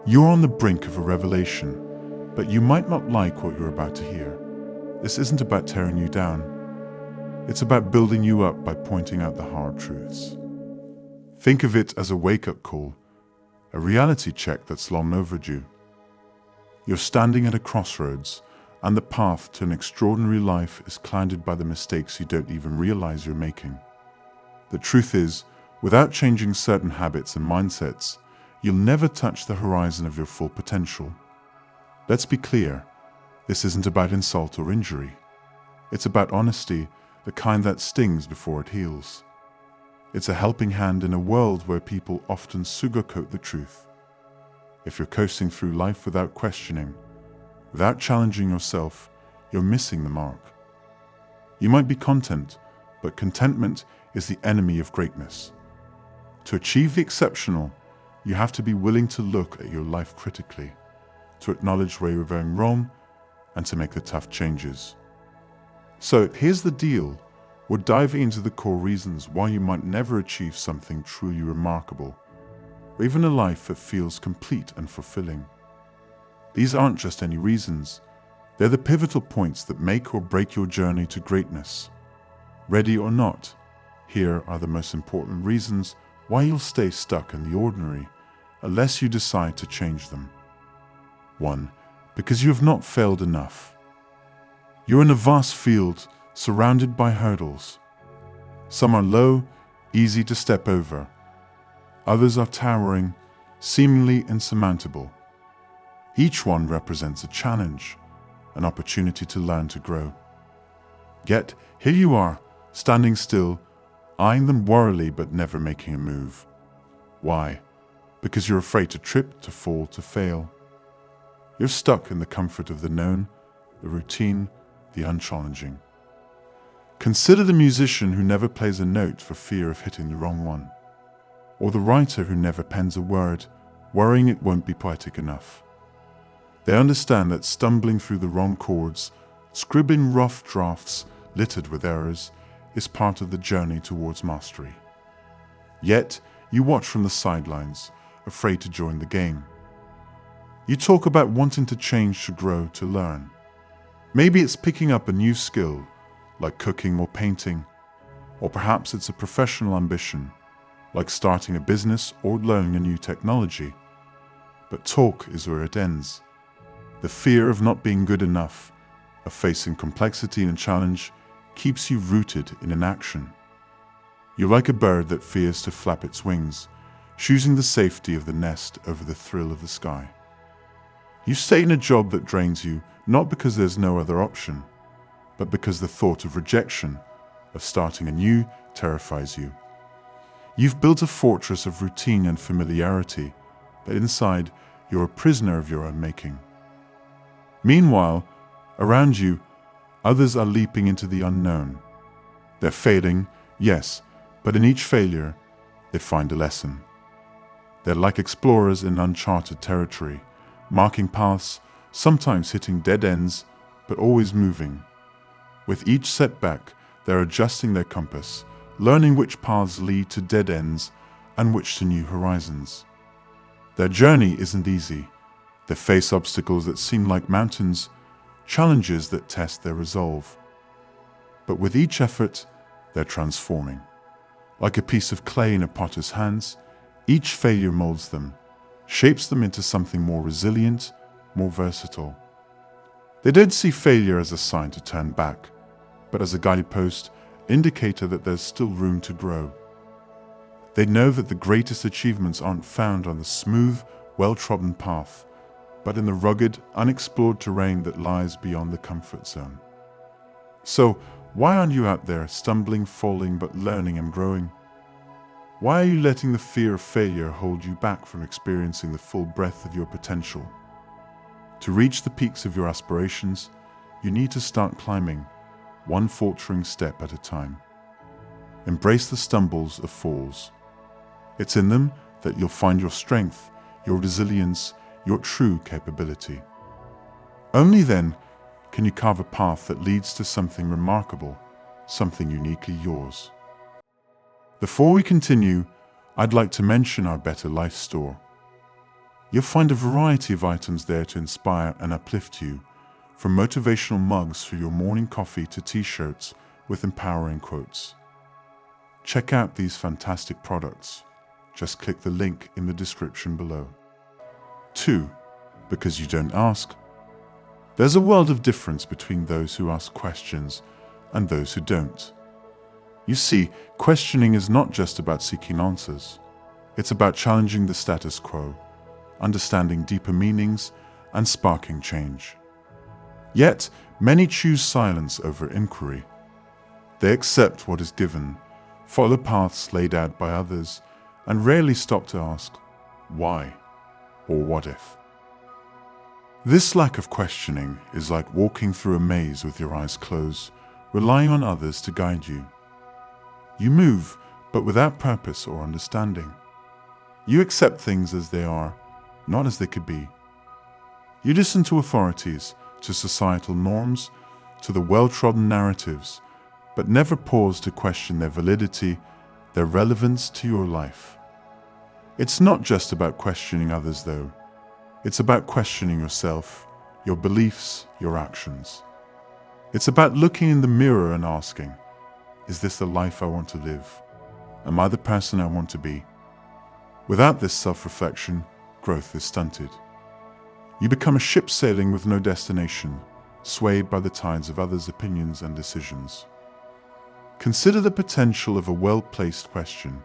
You're on the brink of a revelation, but you might not like what you're about to hear. This isn't about tearing you down. It's about building you up by pointing out the hard truths. Think of it as a wake-up call, a reality check that's long overdue. You're standing at a crossroads, and the path to an extraordinary life is clouded by the mistakes you don't even realize you're making. The truth is, without changing certain habits and mindsets, you'll never touch the horizon of your full potential. Let's be clear, this isn't about insult or injury. It's about honesty, the kind that stings before it heals. It's a helping hand in a world where people often sugarcoat the truth. If you're coasting through life without questioning, without challenging yourself, you're missing the mark. You might be content, but contentment is the enemy of greatness. To achieve the exceptional, you have to be willing to look at your life critically, to acknowledge where you're going wrong, and to make the tough changes. So here's the deal. We're diving into the core reasons why you might never achieve something truly remarkable, or even a life that feels complete and fulfilling. These aren't just any reasons. They're the pivotal points that make or break your journey to greatness. Ready or not, here are the most important reasons why you'll stay stuck in the ordinary unless you decide to change them. 1. Because you have not failed enough. You're in a vast field surrounded by hurdles. Some are low, easy to step over. Others are towering, seemingly insurmountable. Each one represents a challenge, an opportunity to learn to grow. Yet, here you are, standing still, eyeing them warily but never making a move. Why? Because you're afraid to trip, to fall, to fail. You're stuck in the comfort of the known, the routine, the unchallenging. Consider the musician who never plays a note for fear of hitting the wrong one, or the writer who never pens a word, worrying it won't be poetic enough. They understand that stumbling through the wrong chords, scribbling rough drafts littered with errors, is part of the journey towards mastery. Yet, you watch from the sidelines, afraid to join the game. You talk about wanting to change, to grow, to learn. Maybe it's picking up a new skill, like cooking or painting, or perhaps it's a professional ambition, like starting a business or learning a new technology. But talk is where it ends. The fear of not being good enough, of facing complexity and challenge, keeps you rooted in inaction. You're like a bird that fears to flap its wings, choosing the safety of the nest over the thrill of the sky. You stay in a job that drains you, not because there's no other option, but because the thought of rejection, of starting anew, terrifies you. You've built a fortress of routine and familiarity, but inside, you're a prisoner of your own making. Meanwhile, around you, others are leaping into the unknown. They're failing, yes, but in each failure, they find a lesson. They're like explorers in uncharted territory, marking paths, sometimes hitting dead ends, but always moving. With each setback, they're adjusting their compass, learning which paths lead to dead ends and which to new horizons. Their journey isn't easy. They face obstacles that seem like mountains, challenges that test their resolve. But with each effort, they're transforming. Like a piece of clay in a potter's hands, each failure molds them, shapes them into something more resilient, more versatile. They don't see failure as a sign to turn back, but as a guidepost, indicator that there's still room to grow. They know that the greatest achievements aren't found on the smooth, well-trodden path, but in the rugged, unexplored terrain that lies beyond the comfort zone. So, why aren't you out there stumbling, falling, but learning and growing? Why are you letting the fear of failure hold you back from experiencing the full breadth of your potential? To reach the peaks of your aspirations, you need to start climbing, one faltering step at a time. Embrace the stumbles of falls. It's in them that you'll find your strength, your resilience, your true capability. Only then can you carve a path that leads to something remarkable, something uniquely yours. Before we continue, I'd like to mention our Better Life store. You'll find a variety of items there to inspire and uplift you, from motivational mugs for your morning coffee to t-shirts with empowering quotes. Check out these fantastic products. Just click the link in the description below. 2. Because you don't ask. There's a world of difference between those who ask questions and those who don't. You see, questioning is not just about seeking answers. It's about challenging the status quo, understanding deeper meanings, and sparking change. Yet, many choose silence over inquiry. They accept what is given, follow paths laid out by others, and rarely stop to ask, why or what if? This lack of questioning is like walking through a maze with your eyes closed, relying on others to guide you. You move, but without purpose or understanding. You accept things as they are, not as they could be. You listen to authorities, to societal norms, to the well-trodden narratives, but never pause to question their validity, their relevance to your life. It's not just about questioning others, though. It's about questioning yourself, your beliefs, your actions. It's about looking in the mirror and asking, is this the life I want to live? Am I the person I want to be? Without this self-reflection, growth is stunted. You become a ship sailing with no destination, swayed by the tides of others' opinions and decisions. Consider the potential of a well-placed question.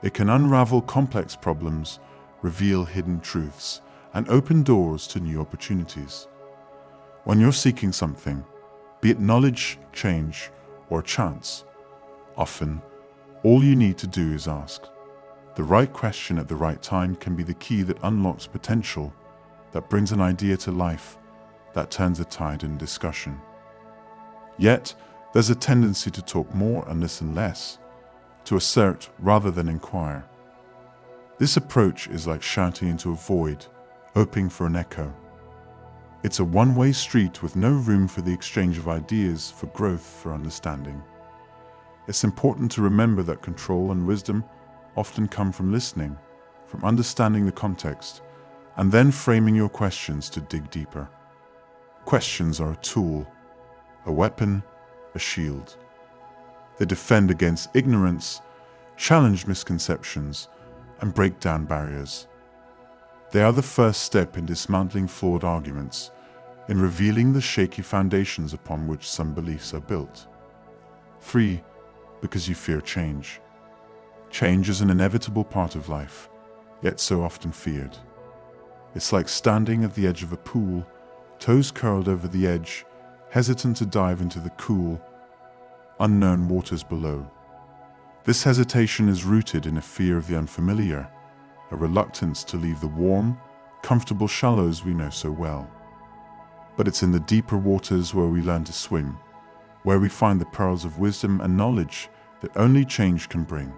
It can unravel complex problems, reveal hidden truths, and open doors to new opportunities. When you're seeking something, be it knowledge, change, or chance, often all you need to do is ask. The right question at the right time can be the key that unlocks potential, that brings an idea to life, that turns a tide in discussion. Yet, there's a tendency to talk more and listen less, to assert rather than inquire. This approach is like shouting into a void, hoping for an echo. It's a one-way street with no room for the exchange of ideas, for growth, for understanding. It's important to remember that control and wisdom often come from listening, from understanding the context, and then framing your questions to dig deeper. Questions are a tool, a weapon, a shield. They defend against ignorance, challenge misconceptions, and break down barriers. They are the first step in dismantling flawed arguments, in revealing the shaky foundations upon which some beliefs are built. 3. Because you fear change. Change is an inevitable part of life, yet so often feared. It's like standing at the edge of a pool, toes curled over the edge, hesitant to dive into the cool, unknown waters below. This hesitation is rooted in a fear of the unfamiliar, a reluctance to leave the warm, comfortable shallows we know so well. But it's in the deeper waters where we learn to swim, where we find the pearls of wisdom and knowledge that only change can bring.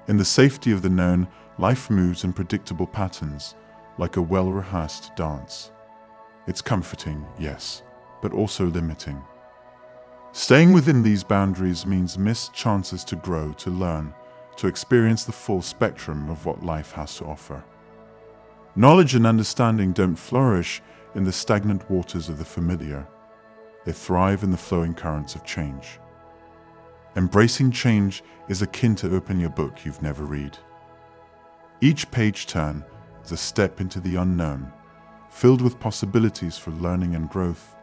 In the safety of the known, life moves in predictable patterns, like a well-rehearsed dance. It's comforting, yes, but also limiting. Staying within these boundaries means missed chances to grow, to learn, to experience the full spectrum of what life has to offer. Knowledge and understanding don't flourish in the stagnant waters of the familiar. They thrive in the flowing currents of change. Embracing change is akin to opening a book you've never read. Each page turn is a step into the unknown, filled with possibilities for learning and growth.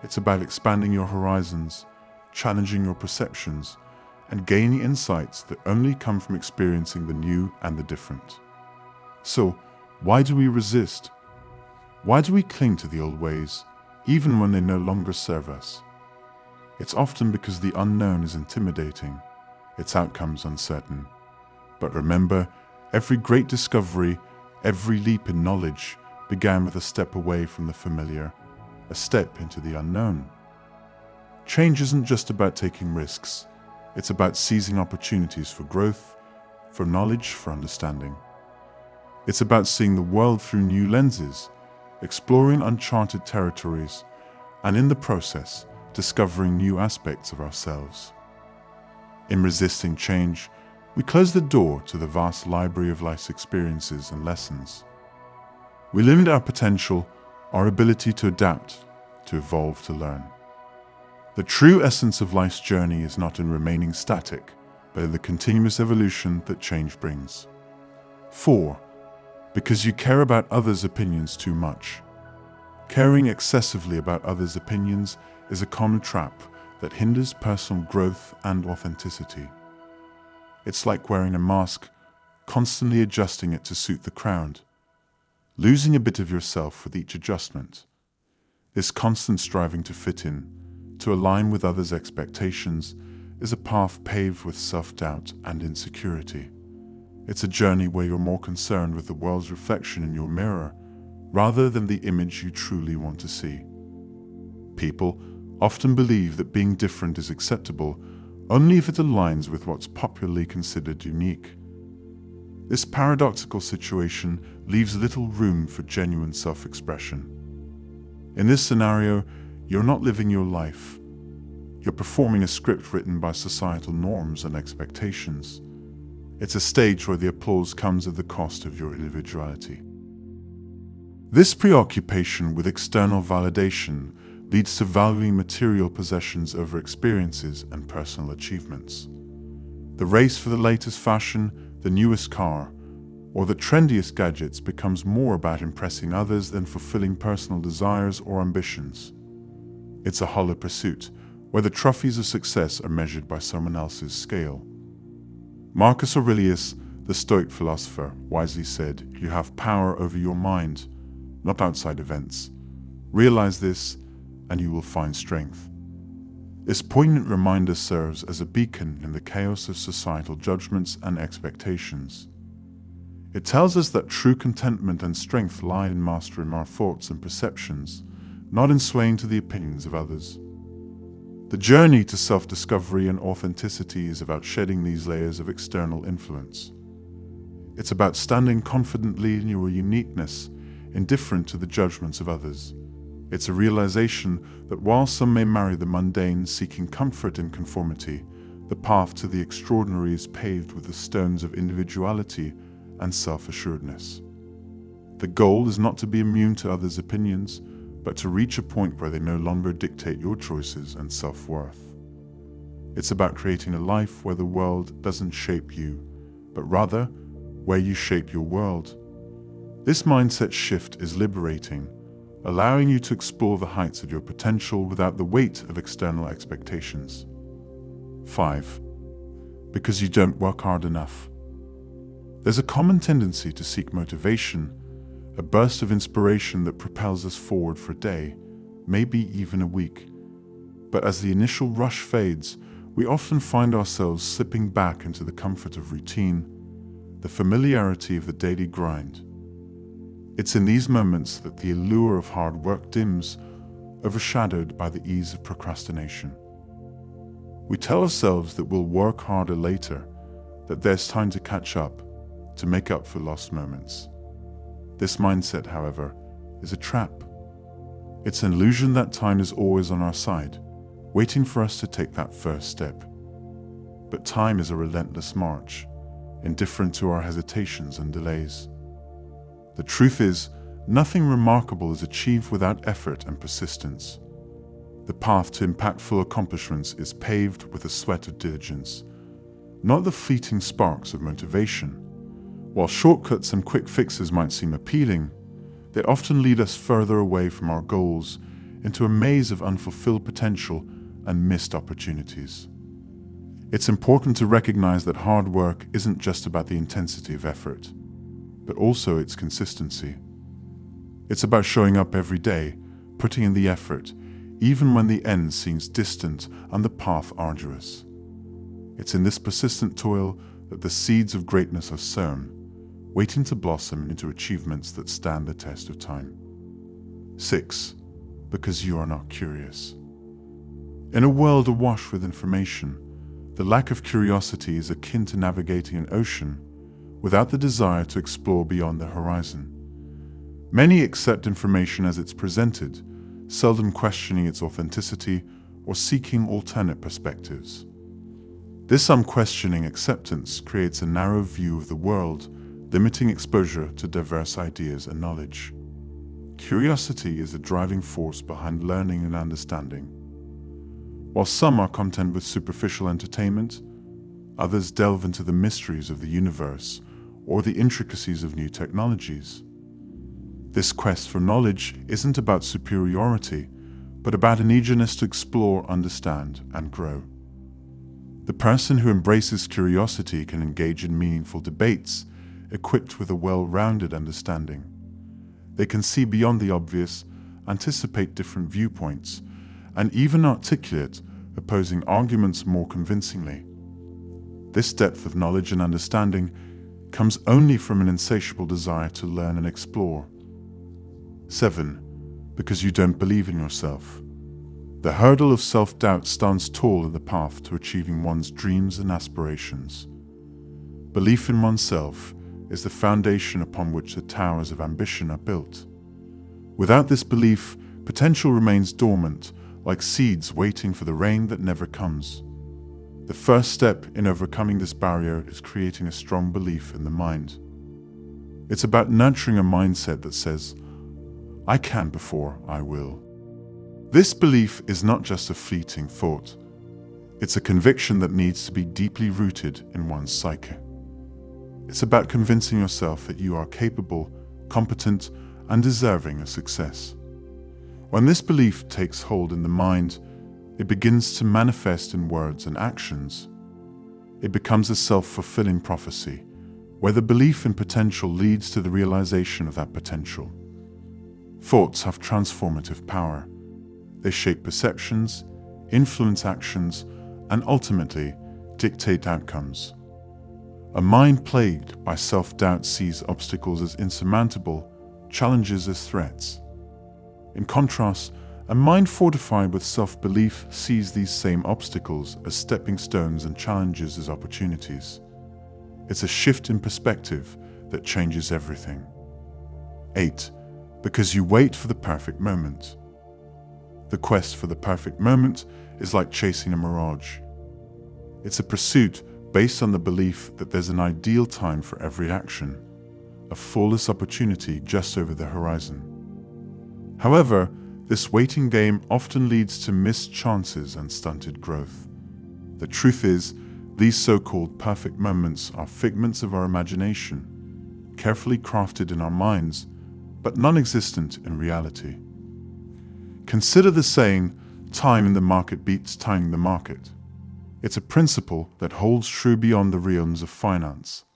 It's about expanding your horizons, challenging your perceptions, and gaining insights that only come from experiencing the new and the different. So, why do we resist? Why do we cling to the old ways, even when they no longer serve us? It's often because the unknown is intimidating, its outcomes uncertain. But remember, every great discovery, every leap in knowledge began with a step away from the familiar, a step into the unknown. Change isn't just about taking risks. It's about seizing opportunities for growth, for knowledge, for understanding. It's about seeing the world through new lenses, exploring uncharted territories, and in the process, discovering new aspects of ourselves. In resisting change, we close the door to the vast library of life's experiences and lessons. We limit our potential, our ability to adapt, to evolve, to learn. The true essence of life's journey is not in remaining static, but in the continuous evolution that change brings. 4. Because you care about others' opinions too much. Caring excessively about others' opinions is a common trap that hinders personal growth and authenticity. It's like wearing a mask, constantly adjusting it to suit the crowd, losing a bit of yourself with each adjustment. This constant striving to fit in, to align with others' expectations, is a path paved with self-doubt and insecurity. It's a journey where you're more concerned with the world's reflection in your mirror rather than the image you truly want to see. People often believe that being different is acceptable only if it aligns with what's popularly considered unique. This paradoxical situation leaves little room for genuine self-expression. In this scenario, you're not living your life. You're performing a script written by societal norms and expectations. It's a stage where the applause comes at the cost of your individuality. This preoccupation with external validation leads to valuing material possessions over experiences and personal achievements. The race for the latest fashion, the newest car, or the trendiest gadgets becomes more about impressing others than fulfilling personal desires or ambitions. It's a hollow pursuit, where the trophies of success are measured by someone else's scale. Marcus Aurelius, the Stoic philosopher, wisely said, "You have power over your mind, not outside events. Realize this, and you will find strength." This poignant reminder serves as a beacon in the chaos of societal judgments and expectations. It tells us that true contentment and strength lie in mastering our thoughts and perceptions, not in swaying to the opinions of others. The journey to self-discovery and authenticity is about shedding these layers of external influence. It's about standing confidently in your uniqueness, indifferent to the judgments of others. It's a realization that while some may marry the mundane, seeking comfort in conformity, the path to the extraordinary is paved with the stones of individuality and self-assuredness. The goal is not to be immune to others' opinions, but to reach a point where they no longer dictate your choices and self-worth. It's about creating a life where the world doesn't shape you, but rather where you shape your world. This mindset shift is liberating, allowing you to explore the heights of your potential without the weight of external expectations. 5. Because you don't work hard enough. There's a common tendency to seek motivation, a burst of inspiration that propels us forward for a day, maybe even a week. But as the initial rush fades, we often find ourselves slipping back into the comfort of routine, the familiarity of the daily grind. It's in these moments that the allure of hard work dims, overshadowed by the ease of procrastination. We tell ourselves that we'll work harder later, that there's time to catch up, to make up for lost moments. This mindset, however, is a trap. It's an illusion that time is always on our side, waiting for us to take that first step. But time is a relentless march, indifferent to our hesitations and delays. The truth is, nothing remarkable is achieved without effort and persistence. The path to impactful accomplishments is paved with the sweat of diligence, not the fleeting sparks of motivation. While shortcuts and quick fixes might seem appealing, they often lead us further away from our goals, into a maze of unfulfilled potential and missed opportunities. It's important to recognize that hard work isn't just about the intensity of effort, but also its consistency. It's about showing up every day, putting in the effort, even when the end seems distant and the path arduous. It's in this persistent toil that the seeds of greatness are sown, waiting to blossom into achievements that stand the test of time. 6. Because you are not curious. In a world awash with information, the lack of curiosity is akin to navigating an ocean without the desire to explore beyond the horizon. Many accept information as it's presented, seldom questioning its authenticity or seeking alternate perspectives. This unquestioning acceptance creates a narrow view of the world, limiting exposure to diverse ideas and knowledge. curiosity is the driving force behind learning and understanding. While some are content with superficial entertainment, others delve into the mysteries of the universe or the intricacies of new technologies. This quest for knowledge isn't about superiority, but about an eagerness to explore, understand, and grow. The person who embraces curiosity can engage in meaningful debates, equipped with a well-rounded understanding. They can see beyond the obvious, anticipate different viewpoints, and even articulate opposing arguments more convincingly. This depth of knowledge and understanding comes only from an insatiable desire to learn and explore. 7. Because you don't believe in yourself. The hurdle of self-doubt stands tall in the path to achieving one's dreams and aspirations. Belief in oneself is the foundation upon which the towers of ambition are built. Without this belief, potential remains dormant, like seeds waiting for the rain that never comes. The first step in overcoming this barrier is creating a strong belief in the mind. It's about nurturing a mindset that says, "I can before I will." This belief is not just a fleeting thought. It's a conviction that needs to be deeply rooted in one's psyche. It's about convincing yourself that you are capable, competent, and deserving of success. When this belief takes hold in the mind, it begins to manifest in words and actions. It becomes a self-fulfilling prophecy, where the belief in potential leads to the realization of that potential. Thoughts have transformative power. They shape perceptions, influence actions, and ultimately dictate outcomes. A mind plagued by self-doubt sees obstacles as insurmountable, challenges as threats. In contrast, a mind fortified with self-belief sees these same obstacles as stepping stones and challenges as opportunities. It's a shift in perspective that changes everything. 8. Because you wait for the perfect moment. The quest for the perfect moment is like chasing a mirage. It's a pursuit based on the belief that there's an ideal time for every action, a flawless opportunity just over the horizon. However, this waiting game often leads to missed chances and stunted growth. The truth is, these so-called perfect moments are figments of our imagination, carefully crafted in our minds, but non-existent in reality. Consider the saying, "Time in the market beats timing the market." It's a principle that holds true beyond the realms of finance.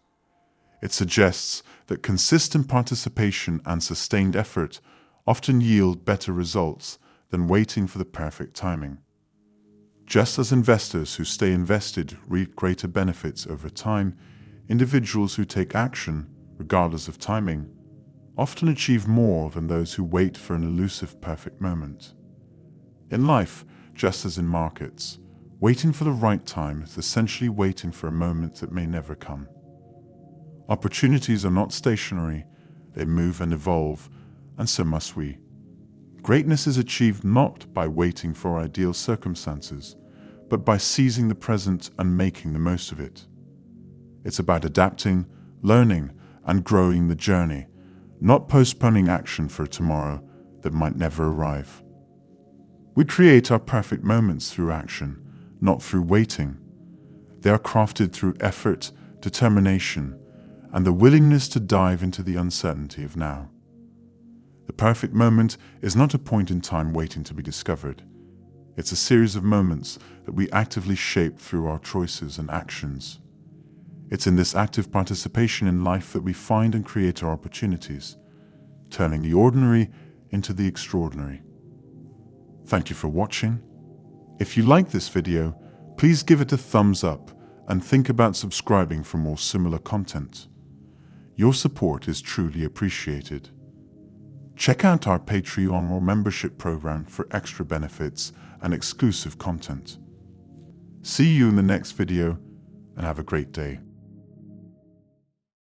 It suggests that consistent participation and sustained effort often yield better results than waiting for the perfect timing. Just as investors who stay invested reap greater benefits over time, individuals who take action, regardless of timing, often achieve more than those who wait for an elusive perfect moment. In life, just as in markets, waiting for the right time is essentially waiting for a moment that may never come. Opportunities are not stationary, they move and evolve, and so must we. Greatness is achieved not by waiting for ideal circumstances, but by seizing the present and making the most of it. It's about adapting, learning, and growing the journey, not postponing action for tomorrow that might never arrive. We create our perfect moments through action, not through waiting. They are crafted through effort, determination, and the willingness to dive into the uncertainty of now. The perfect moment is not a point in time waiting to be discovered. It's a series of moments that we actively shape through our choices and actions. It's in this active participation in life that we find and create our opportunities, turning the ordinary into the extraordinary. Thank you for watching. If you like this video, please give it a thumbs up and think about subscribing for more similar content. Your support is truly appreciated. Check out our Patreon or membership program for extra benefits and exclusive content. See you in the next video, and have a great day.